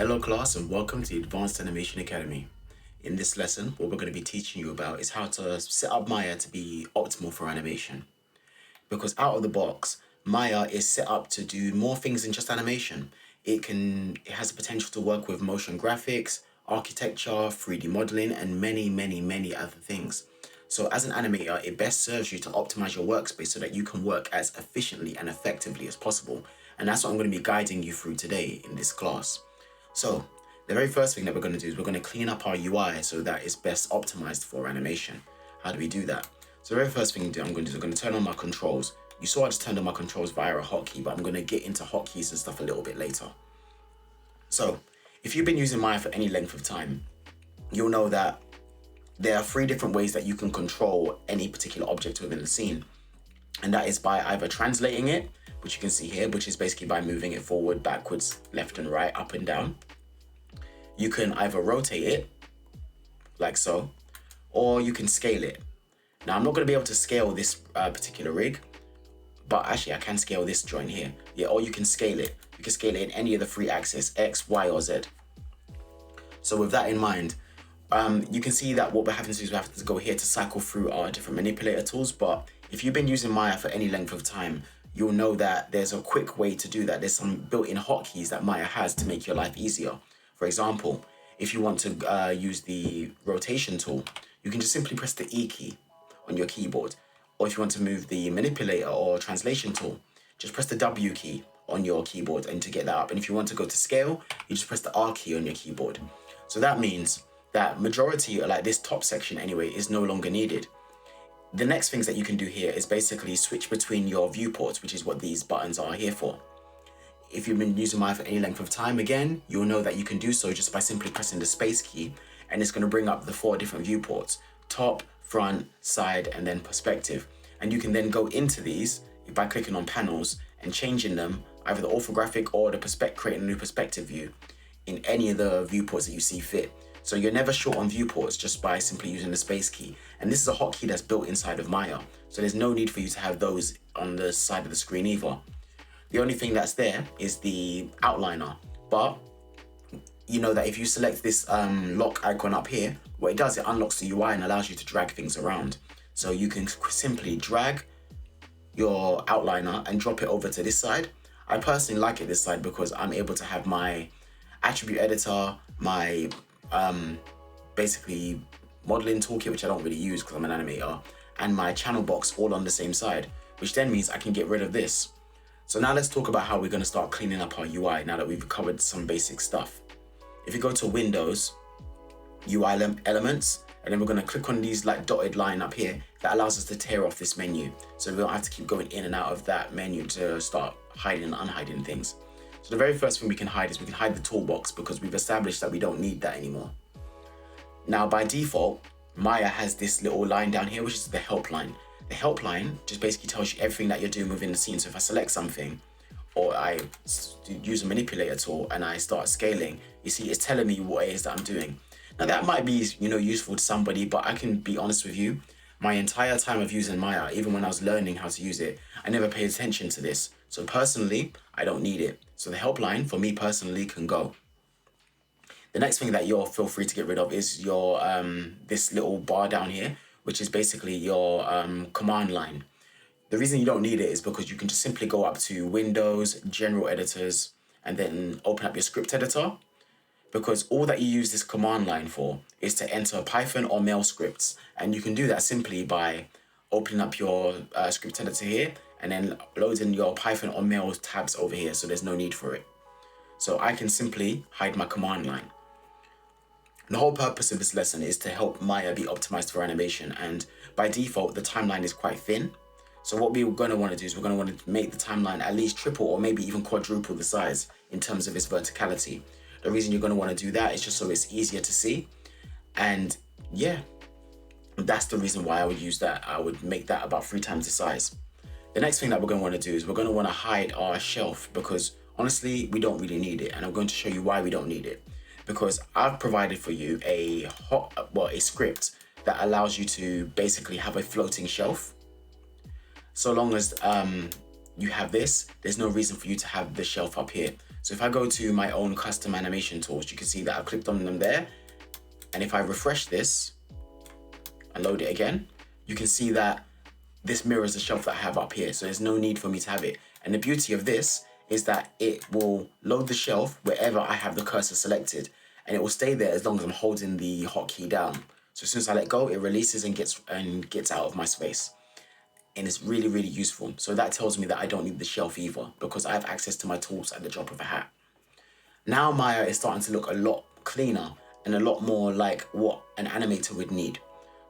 Hello class and welcome to the Advanced Animation Academy. In this lesson, what we're going to be teaching you about is how to set up Maya to be optimal for animation. Because out of the box, Maya is set up to do more things than just animation. It has the potential to work with motion graphics, architecture, 3D modeling, and many other things. So as an animator, it best serves you to optimize your workspace so that you can work as efficiently and effectively as possible. And that's what I'm going to be guiding you through today in this class. So the very first thing that we're going to do is we're going to clean up our UI so that it's best optimized for animation. How do we do that? So the very first thing I'm going to do is I'm going to turn on my controls. You saw I just turned on my controls via a hotkey, but I'm going to get into hotkeys and stuff a little bit later. So if you've been using Maya for any length of time, you'll know that there are 3 different ways that you can control any particular object within the scene. And that is by either translating it, which you can see here, which is basically by moving it forward, backwards, left and right, up and down. You can either rotate it, like so, or you can scale it. Now, I'm not going to be able to scale this particular rig, but actually I can scale this joint here. Yeah, or you can scale it. You can scale it in any of the 3 axes, X, Y, or Z. So with that in mind, you can see that what we're having to do is we have to go here to cycle through our different manipulator tools. But if you've been using Maya for any length of time, you'll know that there's a quick way to do that. There's some built-in hotkeys that Maya has to make your life easier. For example, if you want to use the rotation tool, you can just simply press the E key on your keyboard. Or if you want to move the manipulator or translation tool, just press the W key on your keyboard and to get that up. And if you want to go to scale, you just press the R key on your keyboard. So that means that majority, like this top section anyway, is no longer needed. The next things that you can do here is basically switch between your viewports, which is what these buttons are here for. If you've been using Maya for any length of time, again, you'll know that you can do so just by simply pressing the space key, and it's going to bring up the 4 different viewports: top, front, side, and then perspective. And you can then go into these by clicking on panels and changing them, either the orthographic or the creating a new perspective view in any of the viewports that you see fit. So you're never short on viewports just by simply using the space key. And this is a hotkey that's built inside of Maya. So there's no need for you to have those on the side of the screen either. The only thing that's there is the outliner. But you know that if you select this lock icon up here, what it does, it unlocks the UI and allows you to drag things around. So you can simply drag your outliner and drop it over to this side. I personally like it this side because I'm able to have my attribute editor, my basically modeling toolkit, which I don't really use because I'm an animator, and my channel box all on the same side, which then means I can get rid of this. So now let's talk about how we're going to start cleaning up our UI now that we've covered some basic stuff. If you go to Windows, UI elements, and then we're going to click on these like dotted line up here, that allows us to tear off this menu. So we don't have to keep going in and out of that menu to start hiding and unhiding things. So the very first thing we can hide is we can hide the toolbox because we've established that we don't need that anymore. Now by default, Maya has this little line down here, which is the help line. The help line just basically tells you everything that you're doing within the scene. So if I select something, or I use a manipulator tool and I start scaling, you see it's telling me what it is that I'm doing. Now that might be, useful to somebody, but I can be honest with you, my entire time of using Maya, even when I was learning how to use it, I never paid attention to this. So personally, I don't need it. So the helpline for me personally can go. The next thing that you'll feel free to get rid of is your this little bar down here, which is basically your command line. The reason you don't need it is because you can just simply go up to Windows, General Editors, and then open up your script editor. Because all that you use this command line for is to enter Python or Mail scripts. And you can do that simply by opening up your script editor here and then loading your Python or Mail tabs over here. So there's no need for it. So I can simply hide my command line. The whole purpose of this lesson is to help Maya be optimized for animation. And by default, the timeline is quite thin. So what we're going to want to do is we're going to want to make the timeline at least triple or maybe even quadruple the size in terms of its verticality. The reason you're going to want to do that is just so it's easier to see. And yeah, that's the reason why I would use that. I would make that about 3 times the size. The next thing that we're going to want to do is we're going to want to hide our shelf because honestly, we don't really need it. And I'm going to show you why we don't need it. Because I've provided for you a script that allows you to basically have a floating shelf. So long as you have this, there's no reason for you to have the shelf up here. So if I go to my own custom animation tools, you can see that I've clicked on them there. And if I refresh this and load it again, you can see that this mirrors the shelf that I have up here. So there's no need for me to have it. And the beauty of this is that it will load the shelf wherever I have the cursor selected. And it will stay there as long as I'm holding the hotkey down. So as soon as I let go, it releases and gets out of my space. And it's really, really useful. So that tells me that I don't need the shelf either, because I have access to my tools at the drop of a hat. Now Maya is starting to look a lot cleaner and a lot more like what an animator would need.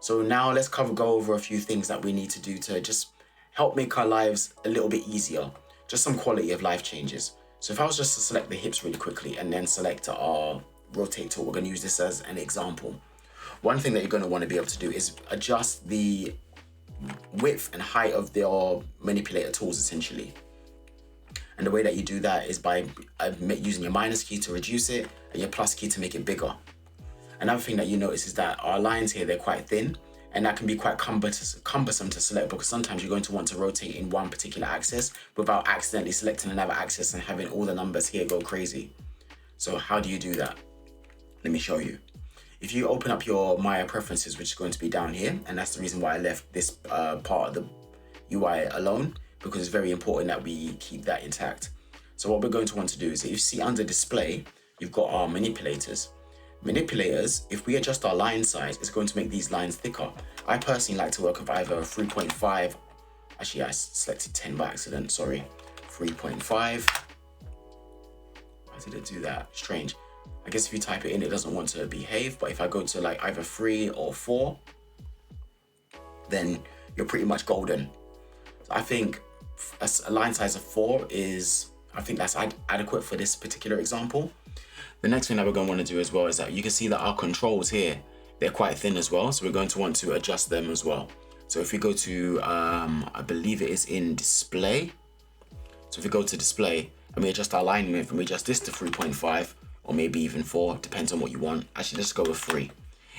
So now let's go over a few things that we need to do to just help make our lives a little bit easier. Just some quality of life changes. So if I was just to select the hips really quickly and then select our rotate tool, we're going to use this as an example. One thing that you're going to want to be able to do is adjust the width and height of your manipulator tools essentially. And the way that you do that is by using your minus key to reduce it and your plus key to make it bigger. Another thing that you notice is that our lines here, they're quite thin, and that can be quite cumbersome to select, because sometimes you're going to want to rotate in one particular axis without accidentally selecting another axis and having all the numbers here go crazy. So how do you do that? Let me show you. If you open up your Maya preferences, which is going to be down here, and that's the reason why I left this part of the UI alone, because it's very important that we keep that intact. So what we're going to want to do is, if you see under display, you've got our manipulators. Manipulators, if we adjust our line size, it's going to make these lines thicker. I personally like to work with either 3.5, actually I selected 10 by accident, sorry, 3.5. Why did it do that? Strange. I guess if you type it in, it doesn't want to behave, but if I go to like either 3 or 4, then you're pretty much golden. So I think a line size of 4 is, I think that's adequate for this particular example. The next thing that we're going to want to do as well is that you can see that our controls here, they're quite thin as well. So we're going to want to adjust them as well. So if we go to, I believe it is in display. So if we go to display and we adjust our line width and we adjust this to 3.5 or maybe even 4, depends on what you want. Actually, let's go with 3.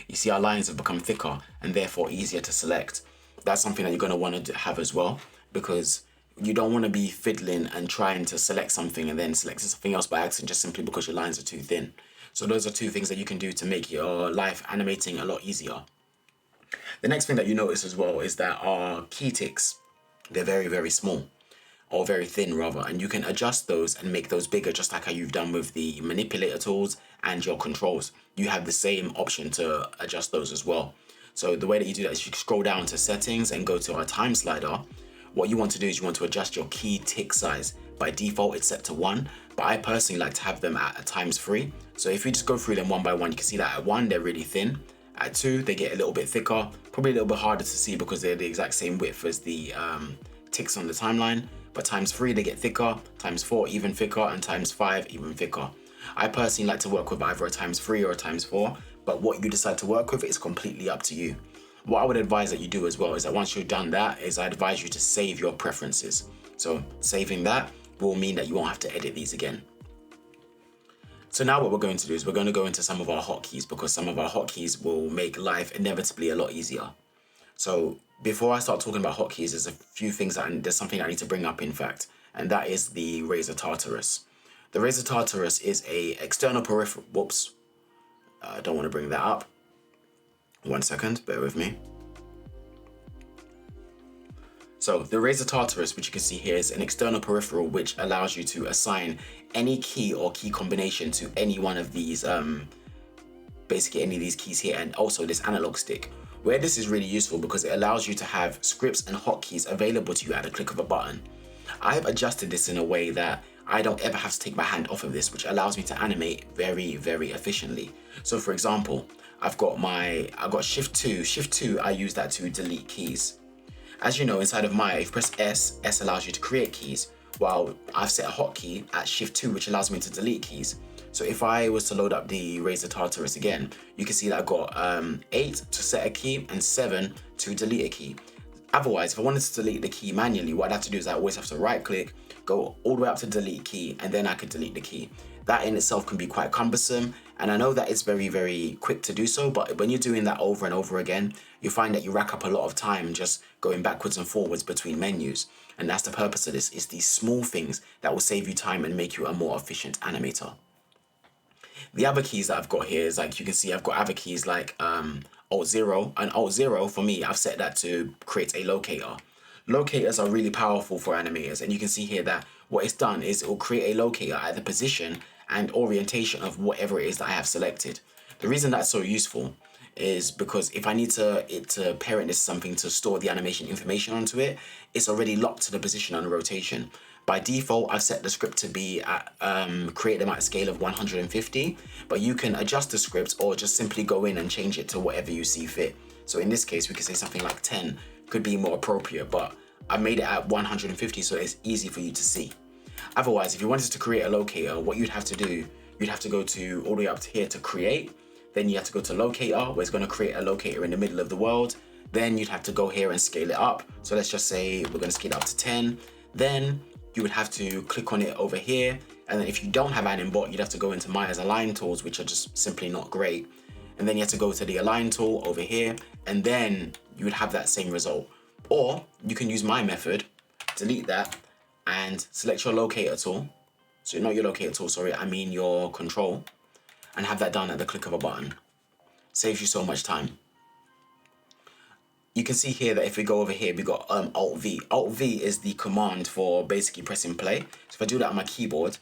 You see our lines have become thicker and therefore easier to select. That's something that you're going to want to have as well, because you don't want to be fiddling and trying to select something and then select something else by accident just simply because your lines are too thin. So those are two things that you can do to make your life animating a lot easier. The next thing that you notice as well is that our key ticks, they're very, very small, or very thin rather, and you can adjust those and make those bigger, just like how you've done with the manipulator tools and your controls. You have the same option to adjust those as well. So the way that you do that is you scroll down to settings and go to our time slider. What you want to do is you want to adjust your key tick size. By default, it's set to 1, but I personally like to have them at a ×3. So if we just go through them one by one, you can see that at 1, they're really thin. At 2, they get a little bit thicker, probably a little bit harder to see because they're the exact same width as the ticks on the timeline. But ×3, they get thicker, ×4, even thicker, and ×5, even thicker. I personally like to work with either a ×3 or a ×4, but what you decide to work with is completely up to you. What I would advise that you do as well is that once you've done that, I advise you to save your preferences. So saving that will mean that you won't have to edit these again. So now what we're going to do is we're going to go into some of our hotkeys, because some of our hotkeys will make life inevitably a lot easier. So before I start talking about hotkeys, there's a few things there's something I need to bring up, in fact, and that is the razor Tartarus. The razor Tartarus is a external peripheral. Whoops, I don't want to bring that up. 1 second, bear with me. So the razor Tartarus, which you can see here, is an external peripheral which allows you to assign any key or key combination to any one of these, basically any of these keys here, and also this analog stick. Where this is really useful because it allows you to have scripts and hotkeys available to you at a click of a button. I've adjusted this in a way that I don't ever have to take my hand off of this, which allows me to animate very, very efficiently. So for example, I've got Shift 2. Shift 2, I use that to delete keys. As you know, inside of Maya, if you press S, S allows you to create keys, while I've set a hotkey at Shift 2, which allows me to delete keys. So if I was to load up the razor Tartarus again, you can see that I've got 8 to set a key and 7 to delete a key. Otherwise, if I wanted to delete the key manually, what I'd have to do is I always have to right click, go all the way up to delete key, and then I could delete the key. That in itself can be quite cumbersome And I know that it's very, very quick to do so, but when you're doing that over and over again, you find that you rack up a lot of time just going backwards and forwards between menus. And that's the purpose of this, is these small things that will save you time and make you a more efficient animator. The other keys that I've got here is, like you can see, I've got other keys like Alt 0. And Alt 0, for me, I've set that to create a locator. Locators are really powerful for animators, and you can see here that what it's done is it will create a locator at the position and orientation of whatever it is that I have selected. The reason that's so useful is because if I need it to parent this something to store the animation information onto it, it's already locked to the position and rotation. By default, I've set the script to be at create them at a scale of 150, but you can adjust the script or just simply go in and change it to whatever you see fit. So in this case, we could say something like 10 could be more appropriate, but I made it at 150 so it's easy for you to see. Otherwise, if you wanted to create a locator, what you'd have to do, you'd have to go to all the way up to here to create. Then you have to go to locator, where it's going to create a locator in the middle of the world. Then you'd have to go here and scale it up. So let's just say we're going to scale it up to 10. Then you would have to click on it over here. And then if you don't have Animbot, you'd have to go into Maya's align tools, which are just simply not great. And then you have to go to the align tool over here, and then you would have that same result. Or you can use my method, delete that, and select your locator tool. So not your locator tool, sorry, I mean your control, and have that done at the click of a button. Saves you so much time. You can see here that if we go over here, we got Alt V. Alt V is the command for basically pressing play. So if I do that on my keyboard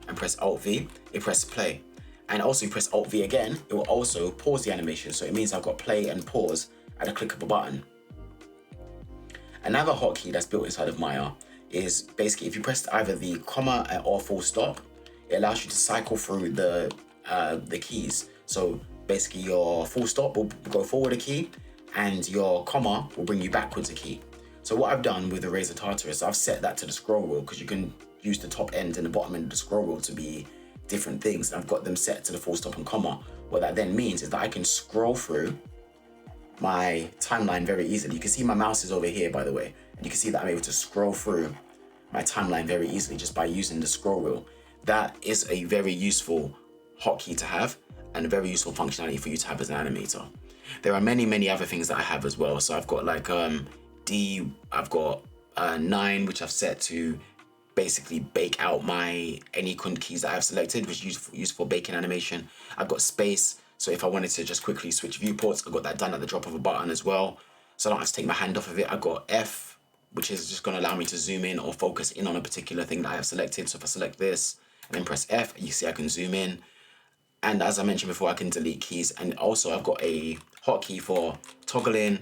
and press Alt V, it presses play. And also you press Alt V again, it will also pause the animation. So it means I've got play and pause at a click of a button. Another hotkey that's built inside of Maya is basically if you press either the comma or full stop, it allows you to cycle through the keys. So basically your full stop will go forward a key and your comma will bring you backwards a key. So what I've done with the Razor Tartar is I've set that to the scroll wheel, because you can use the top end and the bottom end of the scroll wheel to be different things. I've got them set to the full stop and comma. What that then means is that I can scroll through my timeline very easily. You can see my mouse is over here, by the way, and you can see that I'm able to scroll through my timeline very easily just by using the scroll wheel. That is a very useful hotkey to have and a very useful functionality for you to have as an animator. There are many other things that I have as well. So I've got like I've got 9, which I've set to basically bake out any keys that I've selected, which is used for baking animation. I've got space, so if I wanted to just quickly switch viewports, I've got that done at the drop of a button as well. So I don't have to take my hand off of it. I've got F, which is just going to allow me to zoom in or focus in on a particular thing that I have selected. So if I select this and then press F, you see I can zoom in. And as I mentioned before, I can delete keys. And also I've got a hotkey for toggling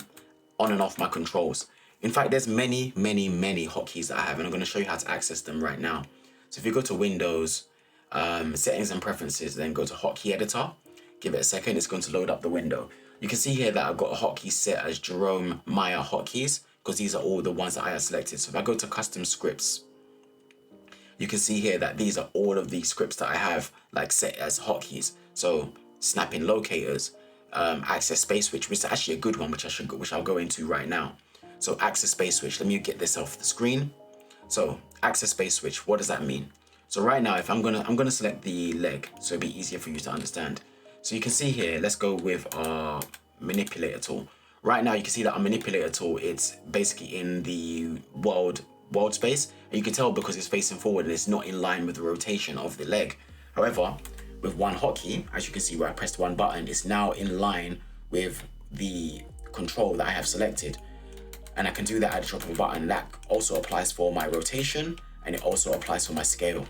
on and off my controls. In fact, there's many hotkeys that I have, and I'm going to show you how to access them right now. So if you go to Windows, Settings and Preferences, then go to Hotkey Editor, give it a second, it's going to load up the window. You can see here that I've got a hotkey set as Jerome Maya hotkeys, because these are all the ones that I have selected. So if I go to Custom Scripts, you can see here that these are all of the scripts that I have like set as hotkeys. So snapping locators, access space switch, which is actually a good one, which I'll go into right now. So access space switch, let me get this off the screen. So access space switch, what does that mean? So right now, if I'm gonna select the leg, so it'll be easier for you to understand. So you can see here, let's go with our manipulator tool. Right now, you can see that our manipulator tool, it's basically in the world space, and you can tell because it's facing forward and it's not in line with the rotation of the leg. However, with one hotkey, as you can see where I pressed one button, it's now in line with the control that I have selected. And I can do that at the drop of a button. That also applies for my rotation, and it also applies for my scale.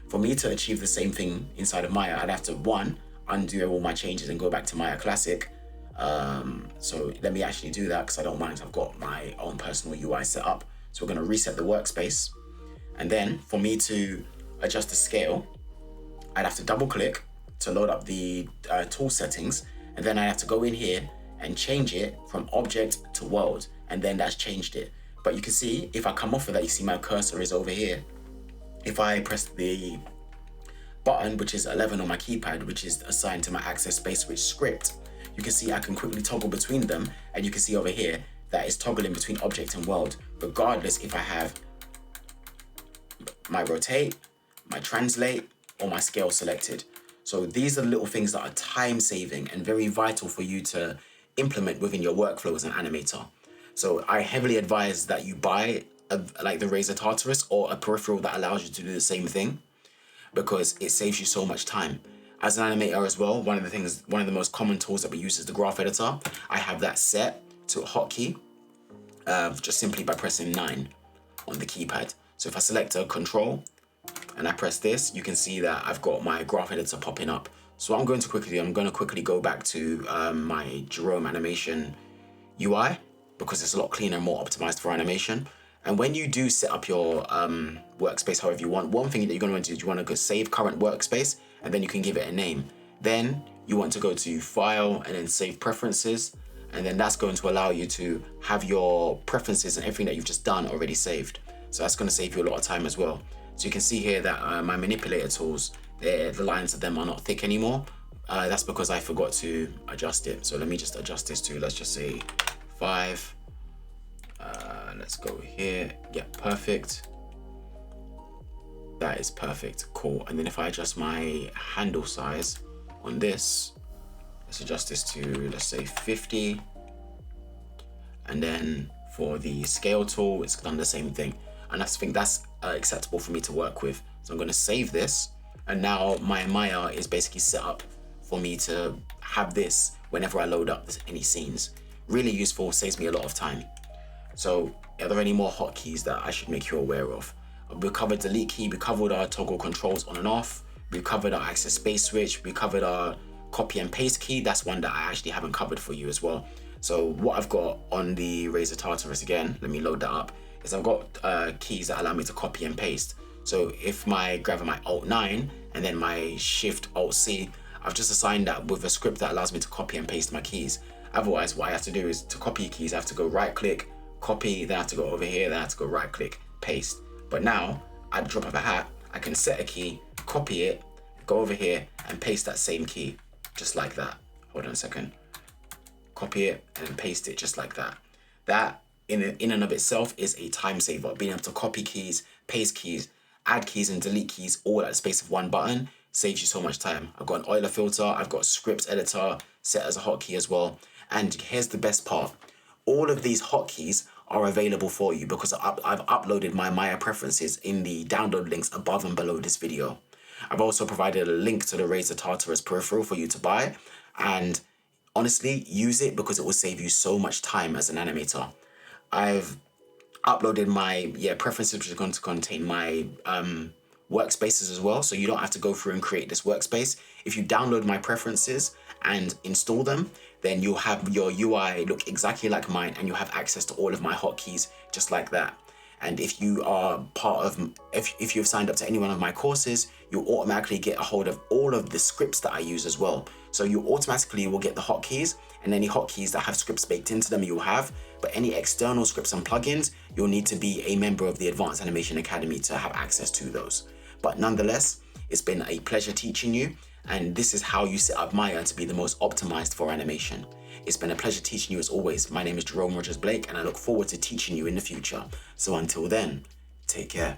For me to achieve the same thing inside of Maya, I'd have to, one, undo all my changes and go back to Maya Classic. So let me actually do that, because I don't mind. I've got my own personal UI set up. So we're going to reset the workspace. And then for me to adjust the scale, I'd have to double click to load up the tool settings. And then I have to go in here and change it from object to world. And then that's changed it. But you can see if I come off of that, you see my cursor is over here. If I press the button, which is 11 on my keypad, which is assigned to my access space switch script, you can see I can quickly toggle between them. And you can see over here that is toggling between object and world, regardless if I have my rotate, my translate, or my scale selected. So these are little things that are time saving and very vital for you to implement within your workflow as an animator. So I heavily advise that you buy like the Razer Tartarus or a peripheral that allows you to do the same thing, because it saves you so much time. As an animator as well, one of the most common tools that we use is the graph editor. I have that set to a hotkey, just simply by pressing 9 on the keypad. So if I select a control and I press this, you can see that I've got my graph editor popping up. So what I'm going to quickly go back to my Jerome animation UI, because it's a lot cleaner and more optimized for animation. And when you do set up your workspace however you want, one thing that you're going to want to do is you want to go save current workspace, and then you can give it a name. Then you want to go to File and then Save Preferences, and then that's going to allow you to have your preferences and everything that you've just done already saved. So that's going to save you a lot of time as well. So you can see here that my manipulator tools, the lines of them are not thick anymore. That's because I forgot to adjust it. So let me just adjust this to, let's just say 5. Let's go here. Yeah, perfect. That is perfect. Cool. And then if I adjust my handle size on this, let's adjust this to, let's say 50. And then for the scale tool, it's done the same thing. And I think that's acceptable for me to work with. So I'm going to save this. And now my Maya is basically set up for me to have this whenever I load up any scenes. Really useful, saves me a lot of time. So are there any more hotkeys that I should make you aware of? We covered delete key, we covered our toggle controls on and off, we covered our access space switch, we covered our copy and paste key. That's one that I actually haven't covered for you as well. So what I've got on the Razer Tartarus, again, let me load that up, is I've got keys that allow me to copy and paste. So if I grab my Alt 9 and then my Shift Alt C, I've just assigned that with a script that allows me to copy and paste my keys. Otherwise, what I have to do is to copy keys, I have to go right click, copy, then I have to go over here, then I have to go right click, paste. But now, at the drop of a hat, I can set a key, copy it, go over here and paste that same key, just like that. Hold on a second. Copy it and paste it just like that. That in and of itself is a time saver. Being able to copy keys, paste keys, add keys and delete keys all at the space of one button saves you so much time. I've got an Euler filter, I've got a script editor set as a hotkey as well. And here's the best part. All of these hotkeys are available for you because I've uploaded my Maya preferences in the download links above and below this video. I've also provided a link to the Razer Tartarus peripheral for you to buy, and honestly, use it because it will save you so much time as an animator. I've uploaded my preferences, which are going to contain my workspaces as well, so you don't have to go through and create this workspace. If you download my preferences and install them, then you'll have your UI look exactly like mine, and you'll have access to all of my hotkeys just like that. And if you are if you've signed up to any one of my courses, you'll automatically get a hold of all of the scripts that I use as well. So you automatically will get the hotkeys, and any hotkeys that have scripts baked into them you'll have, but any external scripts and plugins, you'll need to be a member of the Advanced Animation Academy to have access to those. But nonetheless, it's been a pleasure teaching you, and this is how you set up Maya to be the most optimized for animation. It's been a pleasure teaching you as always. My name is Jerome Rodgers-Blake, and I look forward to teaching you in the future. So until then, take care.